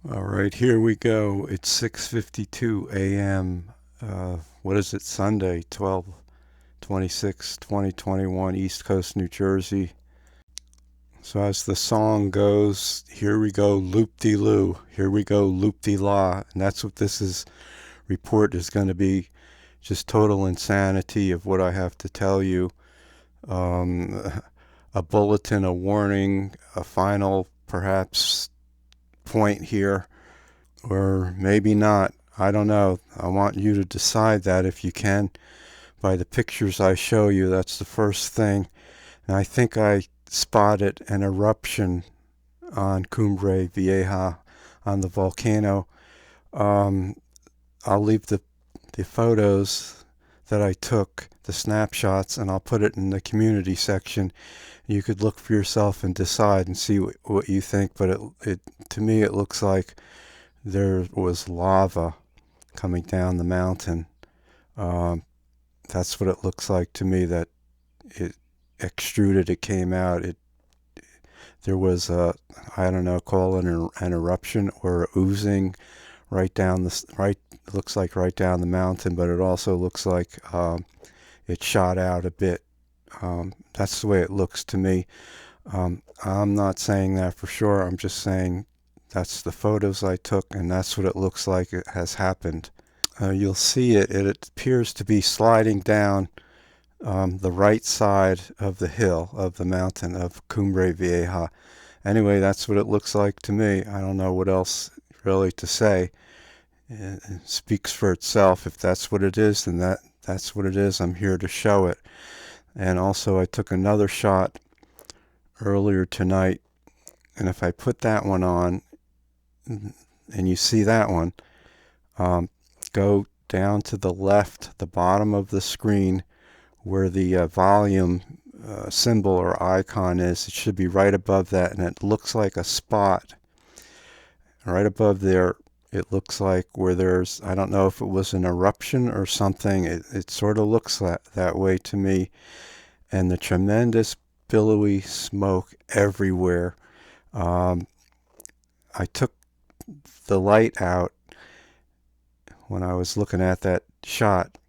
All right, here we go. It's 6:52 a.m. What is it? Sunday, 12/26/2021, East Coast, New Jersey. So as the song goes, here we go, loop-de-loo. Here we go, loop-de-la. And that's what this report is going to be. Just total insanity of what I have to tell you. Um, a bulletin, a warning, a final, perhaps, point here. Or maybe not. I don't know. I want you to decide that if you can by the pictures I show you. That's the first thing. And I think I spotted an eruption on Cumbre Vieja on the volcano. Um, I'll leave the photos that I took, the snapshots, and I'll put it in the community section. You could look for yourself and decide and see what you think. But it to me it looks like there was lava coming down the mountain. Um, that's what it looks like to me. That it extruded. It came out. There was a, I don't know, call it an eruption or a oozing right down the right. Looks like right down the mountain, but it also looks like it shot out a bit. That's the way it looks to me. I'm not saying that for sure. I'm just saying that's the photos I took, and that's what it looks like it has happened. You'll see it. It appears to be sliding down the right side of the hill of the mountain of Cumbre Vieja. Anyway, that's what it looks like to me. I don't know what else really to say. It speaks for itself. If that's what it is, then that's what it is. I'm here to show it. And also, I took another shot earlier tonight, and if I put that one on, and you see that one, go down to the left, the bottom of the screen, where the volume symbol or icon is. It should be right above that, and it looks like a spot right above there. It looks like where there's, I don't know if it was an eruption or something. It sort of looks that way to me. And the tremendous billowy smoke everywhere. I took the light out when I was looking at that shot,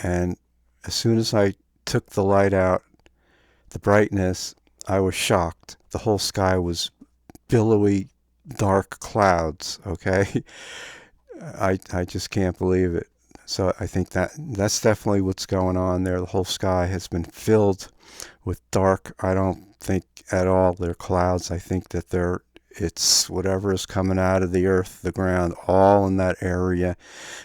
and as soon as I took the light out, the brightness, I was shocked. The whole sky was billowy, dark clouds, okay? I just can't believe it. So I think that's definitely what's going on there. The whole sky has been filled with dark. I don't think at all they're clouds. I think that it's whatever is coming out of the earth, the ground, all in that area.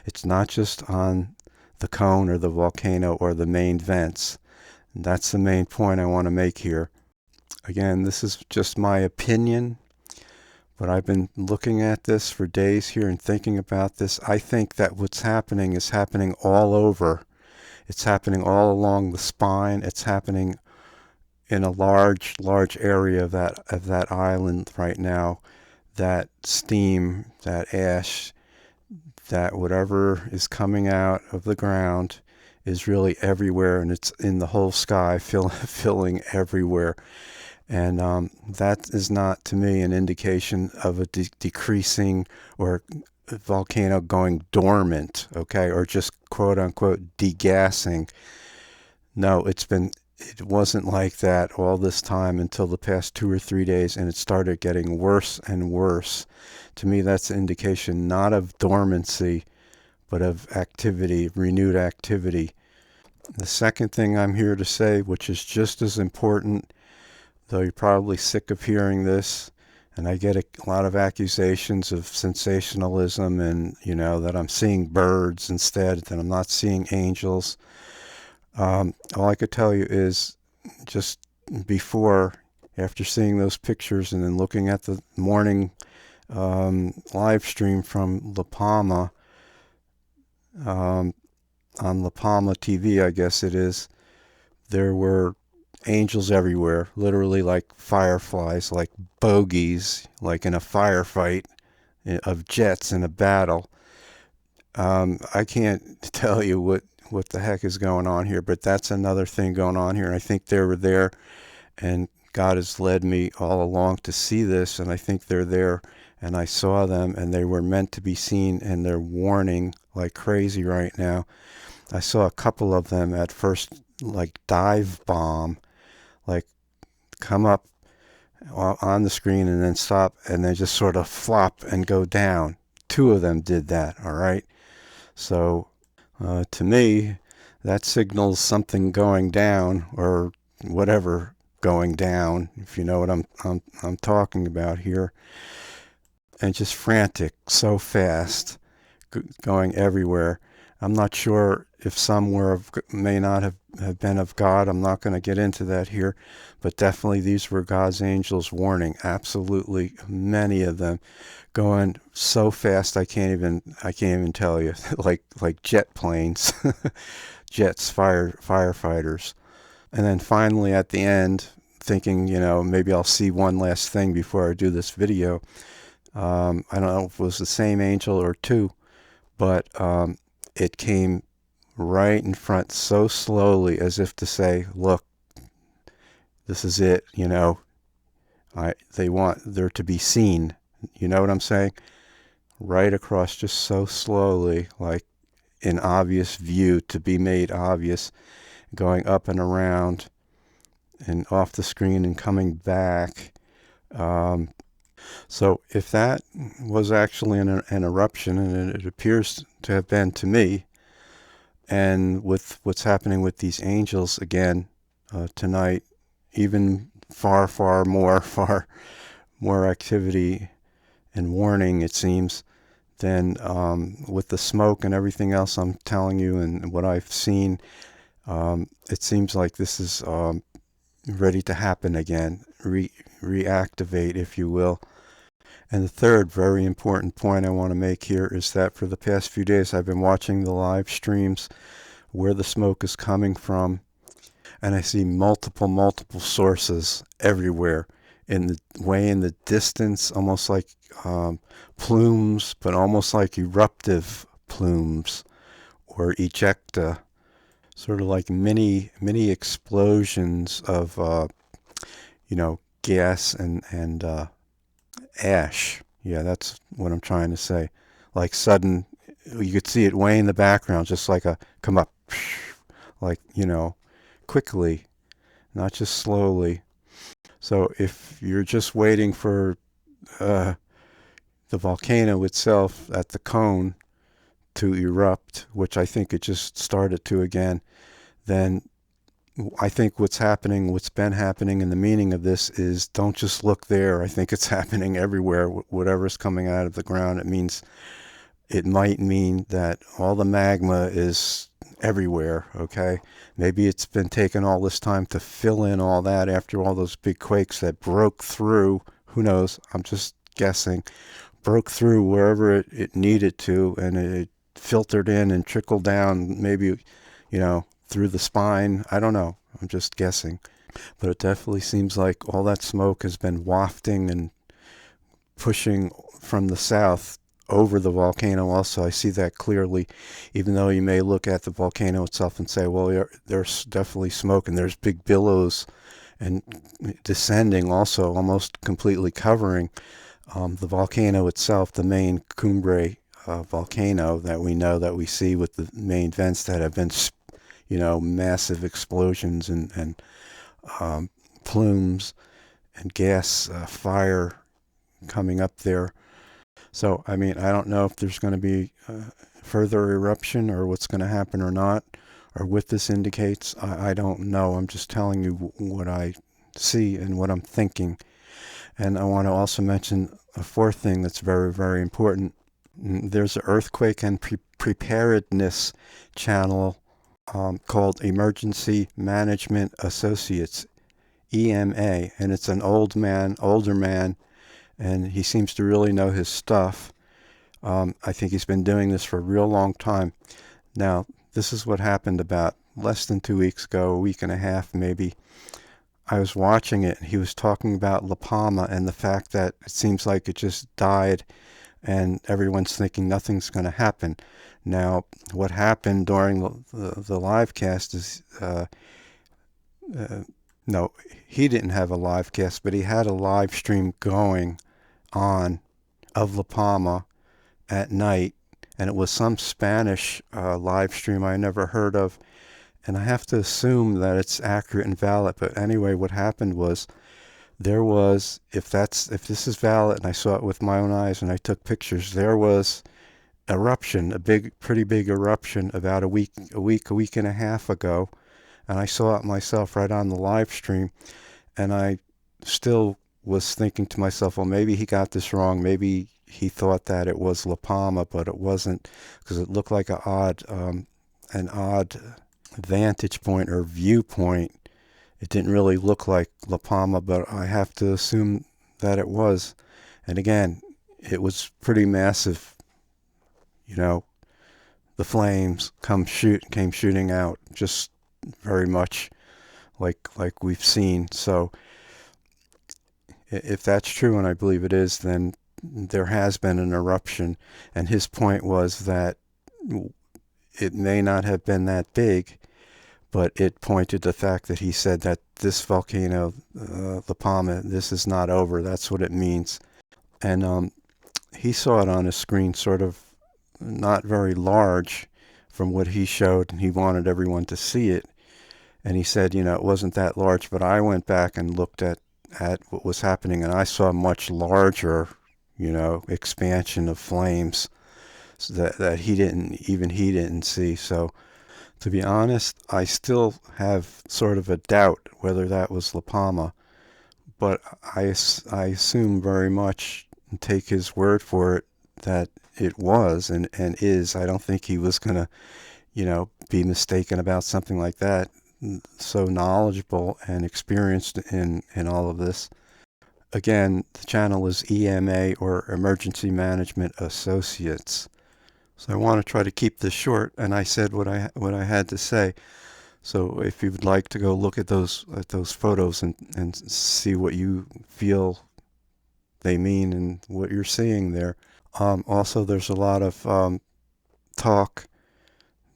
It's not just on the cone or the volcano or the main vents. And that's the main point I want to make here. Again, this is just my opinion, but I've been looking at this for days here and thinking about this. I think that what's happening is happening all over. It's happening all along the spine. It's happening in a large area of that island right now. That steam, that ash, that whatever is coming out of the ground is really everywhere, and it's in the whole sky, filling everywhere. And that is not, to me, an indication of a decreasing or a volcano going dormant, okay, or just quote unquote degassing. No, it wasn't like that all this time until the past 2 or 3 days, and it started getting worse and worse. To me, that's an indication not of dormancy, but of activity, renewed activity. The second thing I'm here to say, which is just as important, though you're probably sick of hearing this, and I get a lot of accusations of sensationalism and, that I'm seeing birds instead, that I'm not seeing angels. All I could tell you is just after seeing those pictures and then looking at the morning live stream from La Palma, on La Palma TV, I guess it is, there were angels everywhere, literally like fireflies, like bogies, like in a firefight of jets in a battle. I can't tell you what the heck is going on here, but that's another thing going on here. I think they were there, and God has led me all along to see this, and I think they're there and I saw them, and they were meant to be seen, and they're warning like crazy right now. I saw a couple of them at first, like dive bomb, like come up on the screen and then stop, and then just sort of flop and go down. Two of them did that, all right? So to me, that signals something going down, or whatever going down, if you know what I'm talking about here. And just frantic, so fast, going everywhere. I'm not sure if some may not have been of God. I'm not going to get into that here, but definitely these were God's angels warning. Absolutely, many of them going so fast I can't even tell you. like jet planes, jets, firefighters. And then finally at the end, thinking, maybe I'll see one last thing before I do this video. I don't know if it was the same angel or two, but it came right in front so slowly, as if to say, look, this is it, they want there to be seen. You know what I'm saying? Right across, just so slowly, like in obvious view, to be made obvious, going up and around and off the screen and coming back. So if that was actually an eruption, and it appears to have been to me, and with what's happening with these angels again tonight, even far more activity and warning, it seems, than with the smoke and everything else I'm telling you and what I've seen. It seems like this is ready to happen again, reactivate, if you will. And the third very important point I want to make here is that for the past few days I've been watching the live streams where the smoke is coming from, and I see multiple sources everywhere, way in the distance, almost like plumes, but almost like eruptive plumes or ejecta, sort of like mini explosions of gas and ash. Yeah, that's what I'm trying to say. Like sudden, you could see it way in the background, just like a come up, like, quickly, not just slowly. So if you're just waiting for the volcano itself at the cone to erupt, which I think it just started to again, then I think what's been happening, and the meaning of this is don't just look there. I think it's happening everywhere. Whatever's coming out of the ground, it might mean that all the magma is everywhere, okay? Maybe it's been taking all this time to fill in all that after all those big quakes that broke through. Who knows? I'm just guessing. Broke through wherever it needed to, and it filtered in and trickled down, maybe, through the spine. I don't know. I'm just guessing. But it definitely seems like all that smoke has been wafting and pushing from the south over the volcano also. I see that clearly, even though you may look at the volcano itself and say, well, there's definitely smoke, and there's big billows and descending also, almost completely covering the volcano itself, the main Cumbre volcano that we see with the main vents that have been massive explosions and plumes and gas fire coming up there. So, I don't know if there's going to be further eruption or what's going to happen or not, or what this indicates. I don't know. I'm just telling you what I see and what I'm thinking. And I want to also mention a fourth thing that's very, very important. There's an earthquake and preparedness channel called Emergency Management Associates, EMA, and it's an older man, and he seems to really know his stuff. I think he's been doing this for a real long time. Now, this is what happened about less than 2 weeks ago, a week and a half maybe. I was watching it, and he was talking about La Palma and the fact that it seems like it just died, and everyone's thinking nothing's going to happen. Now, what happened during the live cast is, no, he didn't have a live cast, but he had a live stream going on of La Palma at night, and it was some Spanish live stream I never heard of, and I have to assume that it's accurate and valid. But anyway, what happened was there was, if this is valid, and I saw it with my own eyes and I took pictures, there was eruption, pretty big eruption about a week and a half ago, and I saw it myself right on the live stream, and I still was thinking to myself, well, maybe he got this wrong. Maybe he thought that it was La Palma, but it wasn't, because it looked like an odd vantage point or viewpoint. It didn't really look like La Palma, but I have to assume that it was. And again, it was pretty massive. You know, the flames came shooting out, just very much like we've seen. So if that's true, and I believe it is, then there has been an eruption. And his point was that it may not have been that big, but it pointed to the fact that he said that this volcano, La Palma, this is not over. That's what it means. And he saw it on his screen, sort of not very large from what he showed, and he wanted everyone to see it. And he said, it wasn't that large, but I went back and looked at what was happening, and I saw much larger, expansion of flames that he didn't see. So to be honest, I still have sort of a doubt whether that was La Palma, but I assume very much and take his word for it that it was and is. I don't think he was going to, be mistaken about something like that. So knowledgeable and experienced in all of this. Again, the channel is EMA, or Emergency Management Associates. So I want to try to keep this short, and I said what I had to say. So if you would like to go look at those photos and see what you feel they mean and what you're seeing there. Also, there's a lot of talk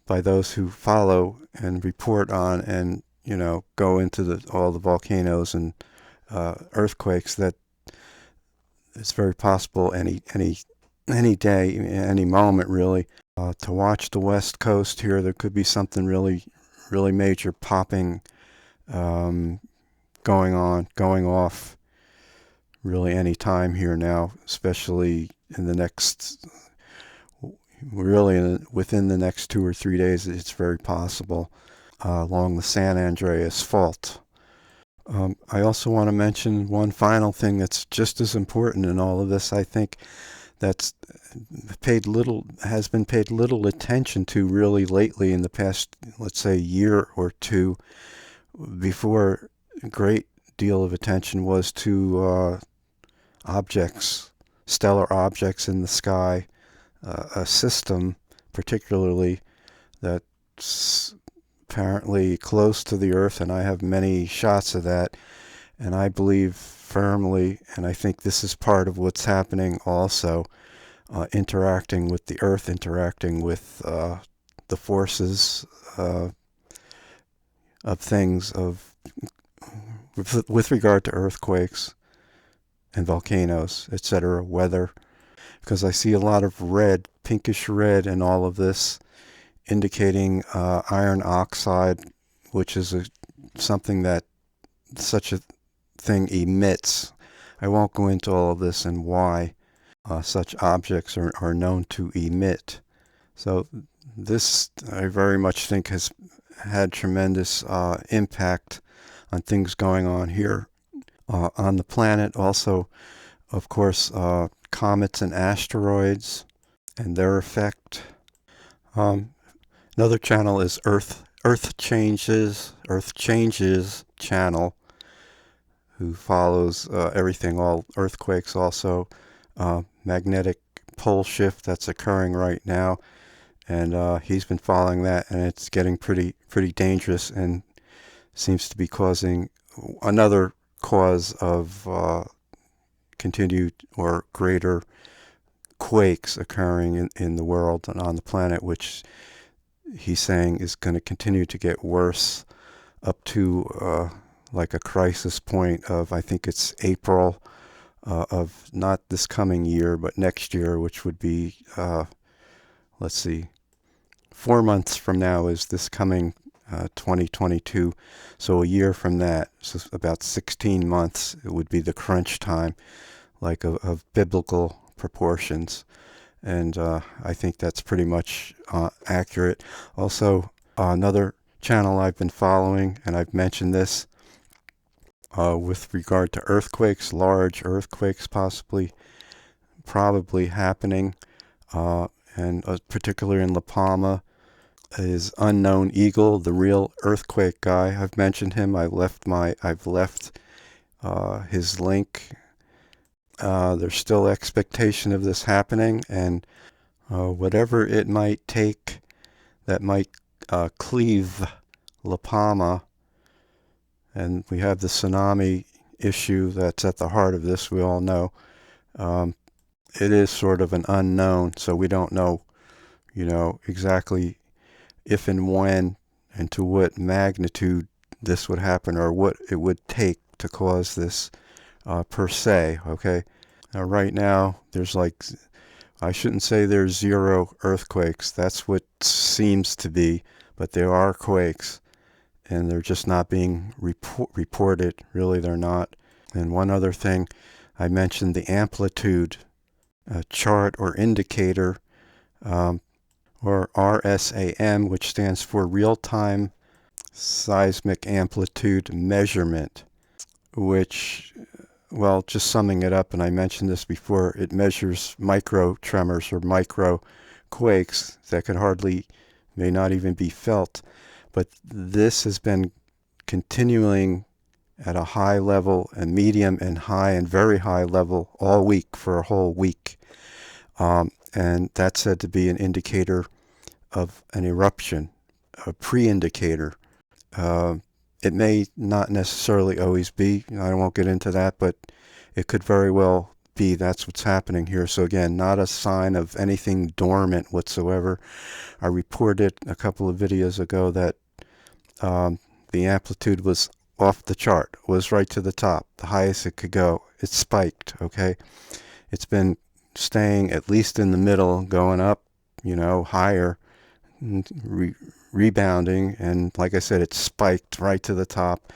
by those who follow and report on and go into all the volcanoes and earthquakes, that it's very possible any day, any moment really, to watch the West Coast here. There could be something really major popping, going off really any time here now, especially in the next, within the next 2 or 3 days. It's very possible along the San Andreas Fault. I also want to mention one final thing that's just as important in all of this. I think that's has been paid little attention to really lately in the past, let's say, year or two. Before, a great deal of attention was to stellar objects in the sky, a system particularly that's apparently close to the Earth, and I have many shots of that, and I believe firmly, and I think this is part of what's happening also, interacting with the Earth, interacting with the forces of things, with regard to earthquakes and volcanoes, etc., weather, because I see a lot of red, pinkish red in all of this, indicating iron oxide, which is something that such a thing emits. I won't go into all of this and why such objects are known to emit. So this, I very much think, has had tremendous impact on things going on here on the planet. Also, of course, comets and asteroids and their effect. Another channel is Earth Changes channel, who follows everything, all earthquakes, also magnetic pole shift that's occurring right now, and he's been following that, and it's getting pretty dangerous, and seems to be causing another cause of continued or greater quakes occurring in the world and on the planet, which he's saying is going to continue to get worse up to like a crisis point of, I think it's April of not this coming year, but next year, which would be, let's see, 4 months from now is this coming 2022. So a year from that, so about 16 months, it would be the crunch time, like of biblical proportions. And I think that's pretty much accurate. Also, another channel I've been following, and I've mentioned this with regard to earthquakes, large earthquakes probably happening, and particularly in La Palma, is Unknown Eagle, the real earthquake guy. I've mentioned him. I've left his link. There's still expectation of this happening, and whatever it might take that might cleave La Palma, and we have the tsunami issue that's at the heart of this, we all know. It is sort of an unknown, so we don't know, exactly if and when and to what magnitude this would happen or what it would take to cause this per se, okay? Now, right now, there's I shouldn't say there's zero earthquakes. That's what seems to be, but there are quakes, and they're just not being reported. Really, they're not. And one other thing, I mentioned the amplitude chart or indicator, or RSAM, which stands for Real-Time Seismic Amplitude Measurement, which, well, just summing it up, and I mentioned this before, it measures micro tremors or micro quakes that may not even be felt. But this has been continuing at a high level, and medium and high and very high level all week for a whole week. And that's said to be an indicator of an eruption, a pre-indicator. It may not necessarily always be. I won't get into that, but it could very well be that's what's happening here. So again, not a sign of anything dormant whatsoever. I reported a couple of videos ago that the amplitude was off the chart, was right to the top, the highest it could go. It spiked, okay? It's been staying at least in the middle, going up, higher, rebounding, and like I said, it spiked right to the top,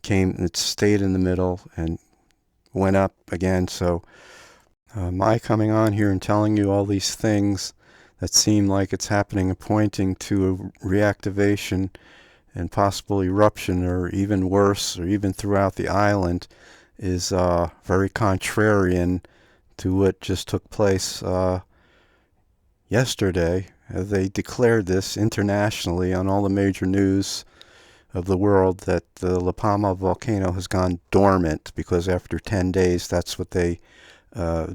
it stayed in the middle and went up again. So my coming on here and telling you all these things that seem like it's happening and pointing to a reactivation and possible eruption, or even worse, or even throughout the island, is very contrarian to what just took place yesterday. They declared this internationally on all the major news of the world, that the La Palma volcano has gone dormant, because after 10 days, that's what they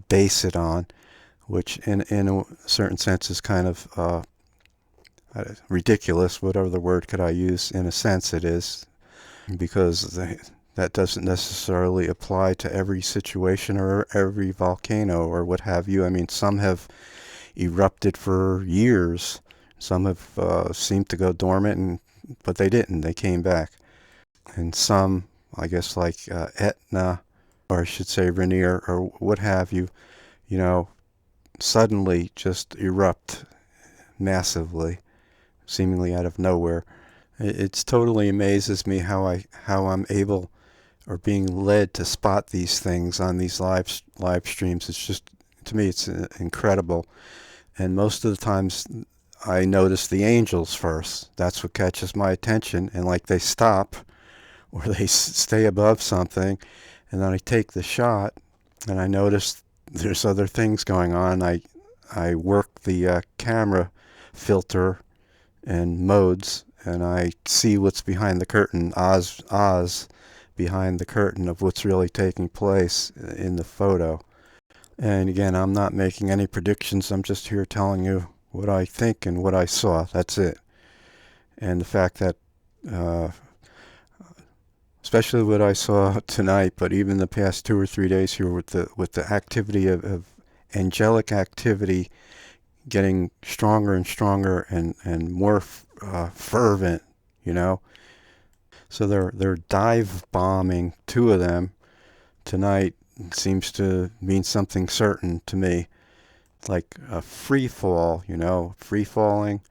base it on, which in a certain sense is kind of ridiculous. Whatever the word could I use? In a sense it is, because that doesn't necessarily apply to every situation or every volcano or what have you. I mean, some have erupted for years. Some have seemed to go dormant, but they didn't. They came back. And some, I guess, like Etna, or I should say Rainier, or what have you, suddenly just erupt massively, seemingly out of nowhere. It's totally amazes me how I'm able, or being led to spot these things on these live streams. It's just, to me, it's incredible. And most of the times I notice the angels first. That's what catches my attention, and like they stop or they stay above something, and then I take the shot and I notice there's other things going on. I work the camera filter and modes, and I see what's behind the curtain, Oz behind the curtain of what's really taking place in the photo. And again, I'm not making any predictions. I'm just here telling you what I think and what I saw. That's it. And the fact that, especially what I saw tonight, but even the past 2 or 3 days here with the activity of angelic activity getting stronger and stronger and more fervent, So they're dive bombing, 2 of them tonight, seems to mean something certain to me, like a free fall, free falling,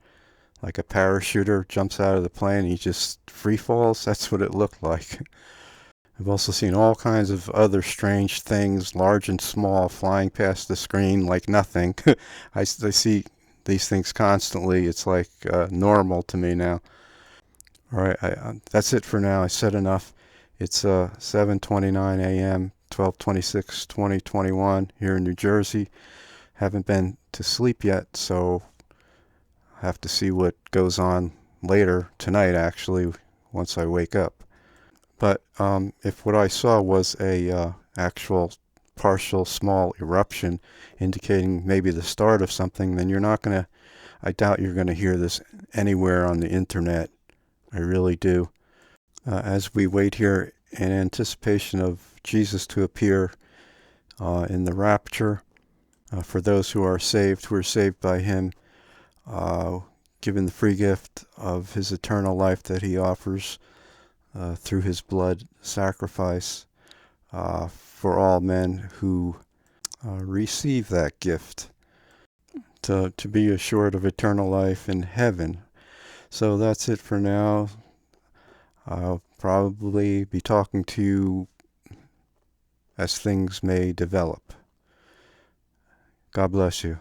like a parachuter jumps out of the plane and he just free falls. That's what it looked like. I've also seen all kinds of other strange things, large and small, flying past the screen like nothing. I see these things constantly. It's like normal to me now. All right, that's it for now. I said enough. It's 7:29 a.m., 12/26/2021 here in New Jersey. Haven't been to sleep yet, so I have to see what goes on later tonight, actually, once I wake up. But if what I saw was a actual partial small eruption indicating maybe the start of something, then I doubt you're going to hear this anywhere on the internet. I really do. As we wait here in anticipation of Jesus to appear in the rapture, for those who are saved by him, given the free gift of his eternal life that he offers through his blood sacrifice for all men who receive that gift to be assured of eternal life in heaven. So that's it for now. I'll probably be talking to you as things may develop. God bless you.